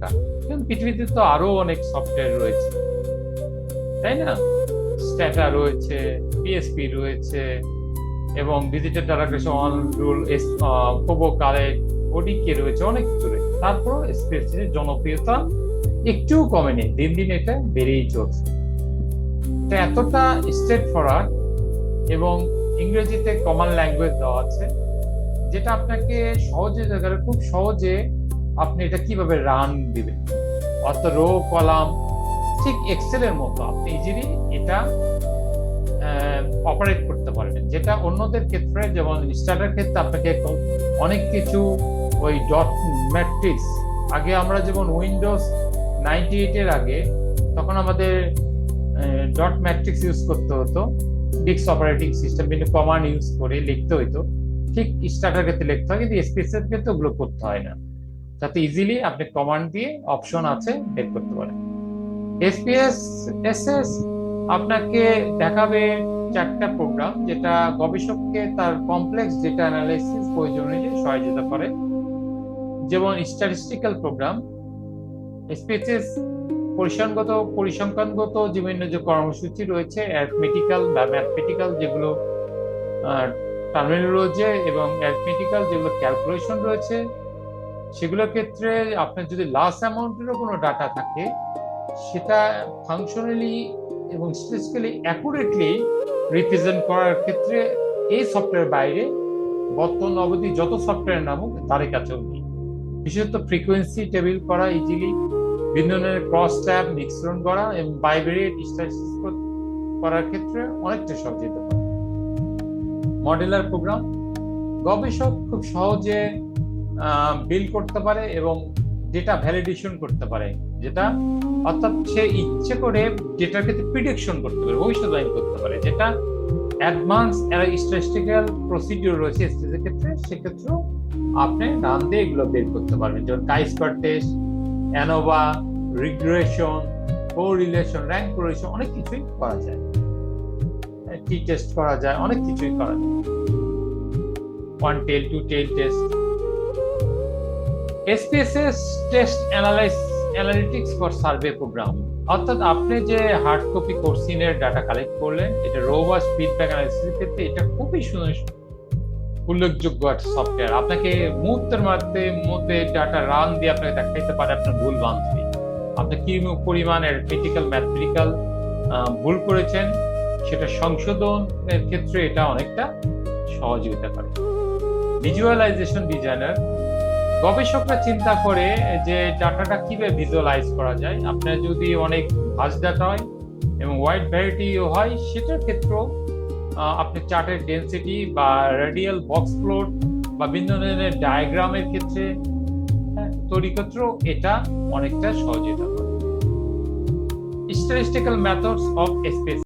একটা, কিন্তু পৃথিবীতে তো আরো অনেক সফটওয়্যার রয়েছে, তাই না? স্ট্যাটা রয়েছে, পিএসপি রয়েছে, এবং digital database rule, KoBo Collect, ODK রয়েছে, অনেক কিছু রয়েছে। তারপর স্পেসের জনপ্রিয়তা একটুও কমেনি, দিন দিন এটা বেড়েই চলছে। এটা এতটা স্ট্রেট ফরওয়ার্ড এবং ইংরেজিতে কমন ল্যাঙ্গুয়েজ দেওয়া আছে, যেটা আপনাকে সহজে জায়গায় খুব সহজে আপনি এটা কিভাবে রান দিবেন, অর্থাৎ রো কলাম, ঠিক এক্সেলের মতো আপনি ইজিলি এটা অপারেট করতে পারবেন, যেটা অন্যদের ক্ষেত্রে, যেমন স্টার্টার ক্ষেত্রে আপনাকে অনেক কিছু ওই ডট ম্যাট্রিক্স, আগে আমরা যেমন উইন্ডোজ 98 এর আগে তখন আমাদের ডট ম্যাট্রিক্স ইউজ করতে হতো, ডিক্স অপারেটিং সিস্টেম কিন্তু কমান্ড ইউজ করে লিখতে হইতো, ঠিক স্টার্টার ক্ষেত্রে লিখতে হয়, কিন্তু স্পেসের ক্ষেত্রে ওগুলো করতে হয় না, যাতে ইজিলি আপনি কমান্ড দিয়ে অপশন আছে বের করতে পারেন। এসপিএস এসএস আপনাকে দেখাবে 4টা প্রোগ্রাম, যেটা গবেষককে তার কমপ্লেক্স ডেটা অ্যানালাইসিস প্রয়োজন অনুযায়ী সহায়তা করে, যেমন স্ট্যাটিস্টিক্যাল প্রোগ্রাম। এসপিএস পরিসংখ্যানগত বিভিন্ন যে কর্মসূচি রয়েছে, অ্যারিথমেটিক্যাল বা ম্যাথমেটিক্যাল যেগুলো টার্মিনোলজি এবং অ্যারিথমেটিক্যাল যেগুলো ক্যালকুলেশন রয়েছে, সেগুলোর ক্ষেত্রে আপনার যদি লার্জ অ্যামাউন্টেরও কোনো ডাটা থাকে, সেটা ফাংশনালি এবং স্ট্যাটিস্টিক্যালি অ্যাকুরেটলি রিপ্রেজেন্ট করার ক্ষেত্রে এই সফটওয়্যার বাইরে বর্তমান অবধি যত সফটওয়্যার নামক তাদের কাছেও নেই। বিশেষত ফ্রিকোয়েন্সি টেবিল করা ইজিলি, বিভিন্ন ধরনের ক্রস ট্যাব মিশ্রণ করা এবং বাইভেরিয়েট স্ট্যাটিস্টিক্স করার ক্ষেত্রে অনেকটা সহযোগিতা করে। মডেলার প্রোগ্রাম গবেষক খুব সহজে বিল্ড করতে পারে এবং ডেটা ভ্যালিডেশন করতে পারে, যেটা অর্থাৎ সে ইচ্ছে করে ডেটার ক্ষেত্রে প্রিডিকশন করতে পারে, ভবিষ্যৎবাণী করতে পারে, যেটা অ্যাডভান্স স্ট্যাটিস্টিক্যাল প্রসিডিউর রয়েছে স্টেজের ক্ষেত্রে, সেক্ষেত্রেও আপনি রান দিয়ে এগুলো বের করতে পারবেন, যেমন chi-square test, ANOVA, regression, correlation, rank correlation, অনেক কিছুই করা যায়, টি টেস্ট করা যায়, অনেক কিছুই করা যায়, one tail, two tail test. SPSS test analytics for survey program, অর্থাৎ আপনি যে হার্ড কপি কোশ্চেনের ডাটা কালেক্ট করলেন, এটা রোবাস্ট ফিডব্যাক অ্যানালিসিসের ক্ষেত্রে এটা খুবই উল্লেখযোগ্য একটা সফটওয়্যার। আপনাকে মুহূর্তের মধ্যে ডাটা রান দিয়ে আপনাকে দেখাইতে পারে আপনার ভুল বান্ধবী, আপনি কি পরিমাণ অ্যারিথমেটিক্যাল ম্যাথমেটিক্যাল ভুল করেছেন, সেটা সংশোধনের ক্ষেত্রে এটা অনেকটা সহযোগিতা করে। ভিজুয়ালাইজেশন ডিজাইনার, গবেষকরা চিন্তা করে যে ডাটাটা কিভাবে ভিজুয়ালাইজ করা যায়। আপনার যদি অনেক ভাস্ট ডাটা হয় এবং ওয়াইড ভ্যারাইটিও হয়, সেটার ক্ষেত্রেও আপনি চার্টের ডেন্সিটি বা রেডিয়াল বক্স প্লট বা বিভিন্ন ধরনের ডায়াগ্রামের ক্ষেত্রে তৈরি ক্ষেত্রেও এটা অনেকটা সহযোগিতা করে। Statistical methods of SPS